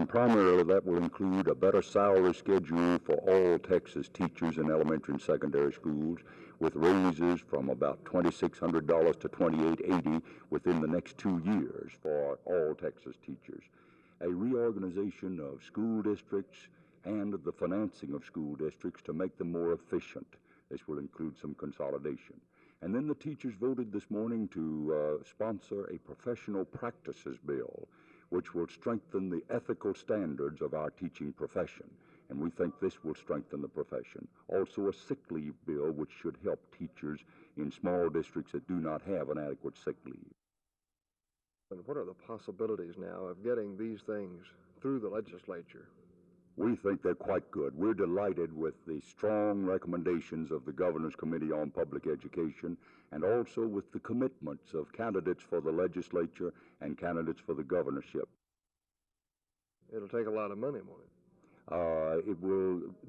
And primarily that will include a better salary schedule for all Texas teachers in elementary and secondary schools, with raises from about $2,600 to $2,880 within the next 2 years for all Texas teachers. A reorganization of school districts and the financing of school districts to make them more efficient. This will include some consolidation. And then the teachers voted this morning to sponsor a professional practices bill, which will strengthen the ethical standards of our teaching profession. And we think this will strengthen the profession. Also a sick leave bill, which should help teachers in small districts that do not have an adequate sick leave. And what are the possibilities now of getting these things through the legislature? We think they're quite good. We're delighted with the strong recommendations of the Governor's Committee on Public Education and also with the commitments of candidates for the legislature and candidates for the governorship. It'll take a lot of money, won't it?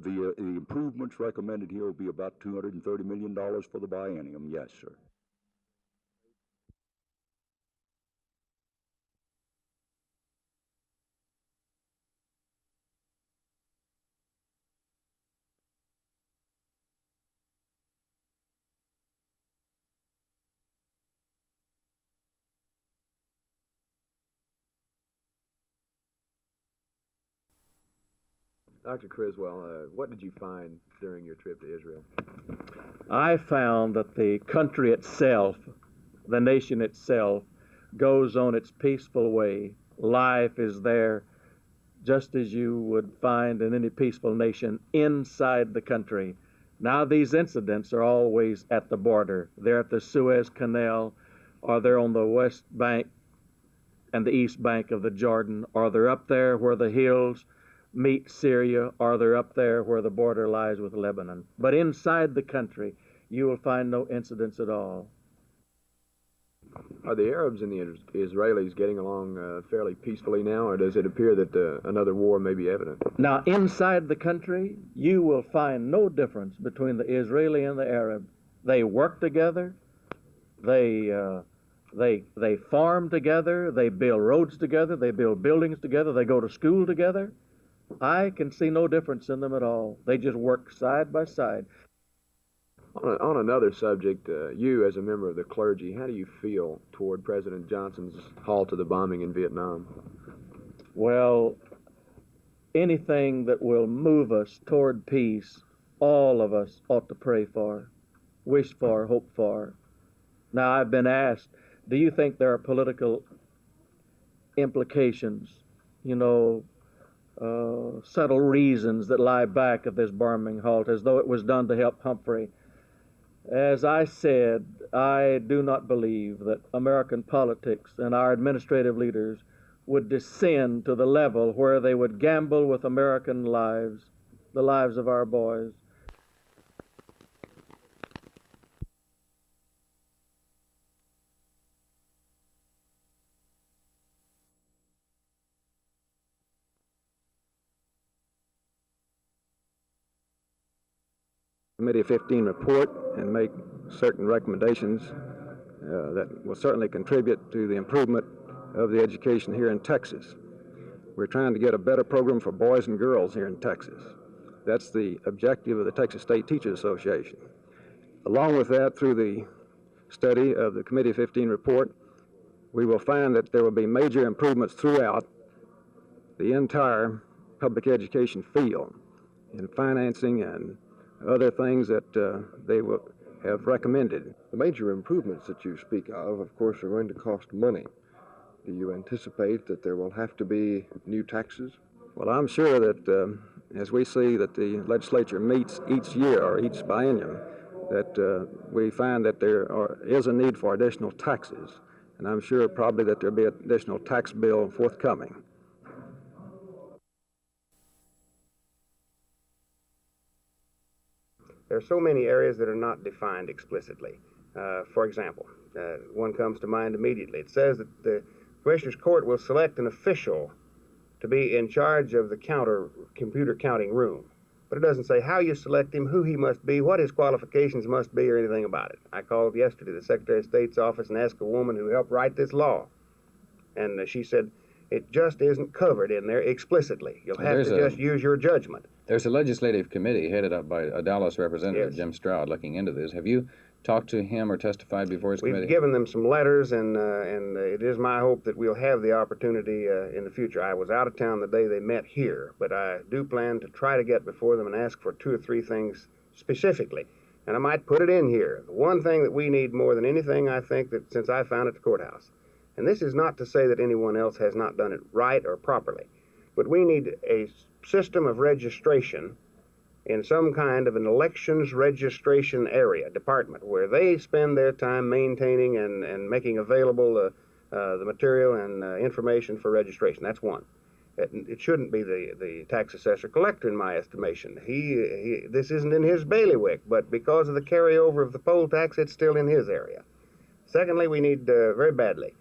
The improvements recommended here will be about $230 million for the biennium, yes, sir. Dr. Criswell, what did you find during your trip to Israel? I found that the country itself, the nation itself, goes on its peaceful way. Life is there just as you would find in any peaceful nation inside the country. Now these incidents are always at the border. They're at the Suez Canal, or they're on the west bank and the east bank of the Jordan, or they're up there where the hills meet Syria, or they're up there where the border lies with Lebanon. But inside the country, you will find no incidents at all. Are the Arabs and the Israelis getting along fairly peacefully now, or does it appear that another war may be evident? Now, inside the country, you will find no difference between the Israeli and the Arab. They work together, they farm together, they build roads together, they build buildings together, they go to school together. I can see no difference in them at all. They just work side by side. On another subject, you as a member of the clergy, how do you feel toward President Johnson's halt to the bombing in Vietnam? Well, anything that will move us toward peace, all of us ought to pray for, wish for, hope for. Now, I've been asked, do you think there are political implications, subtle reasons that lie back of this bombing halt, as though it was done to help Humphrey? As I said, I do not believe that American politics and our administrative leaders would descend to the level where they would gamble with American lives, the lives of our boys. Committee 15 report and make certain recommendations that will certainly contribute to the improvement of the education here in Texas. We're trying to get a better program for boys and girls here in Texas. That's the objective of the Texas State Teachers Association. Along with that, through the study of the Committee 15 report, we will find that there will be major improvements throughout the entire public education field in financing and other things that they will have recommended. The major improvements that you speak of course, are going to cost money. Do you anticipate that there will have to be new taxes? Well, I'm sure that as we see that the legislature meets each year or each biennium, that we find that there is a need for additional taxes. And I'm sure probably that there'll be an additional tax bill forthcoming. There are so many areas that are not defined explicitly. For example, one comes to mind immediately. It says that the Commissioner's Court will select an official to be in charge of the computer counting room. But it doesn't say how you select him, who he must be, what his qualifications must be, or anything about it. I called yesterday the Secretary of State's office and asked a woman who helped write this law. And she said, It just isn't covered in there explicitly. You'll have to just use your judgment. There's a legislative committee headed up by a Dallas representative, Yes. Jim Stroud, looking into this. Have you talked to him or testified before his committee? We've given them some letters, and it is my hope that we'll have the opportunity in the future. I was out of town the day they met here, but I do plan to try to get before them and ask for 2 or 3 things specifically. And I might put it in here. The one thing that we need more than anything, I think, that since I found at the courthouse, and this is not to say that anyone else has not done it right or properly, but we need a system of registration in some kind of an elections registration area, department, where they spend their time maintaining and making available the material and information for registration. That's one. It shouldn't be the tax assessor collector, in my estimation. This isn't in his bailiwick, but because of the carryover of the poll tax, it's still in his area. Secondly, we need very badly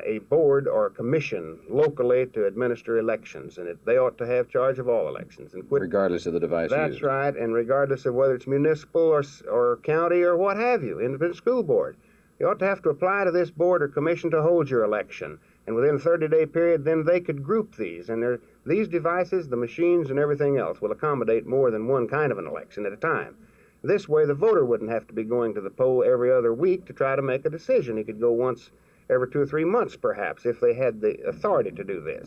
a board or a commission locally to administer elections, and they ought to have charge of all elections and quit. Regardless of the device That's used. right, and regardless of whether it's municipal or county or what have you, independent school board. You ought to have to apply to this board or commission to hold your election, and within a 30-day period, then they could group these, and these devices, the machines and everything else, will accommodate more than one kind of an election at a time. This way, the voter wouldn't have to be going to the poll every other week to try to make a decision. He could go once every 2 or 3 months, perhaps, if they had the authority to do this.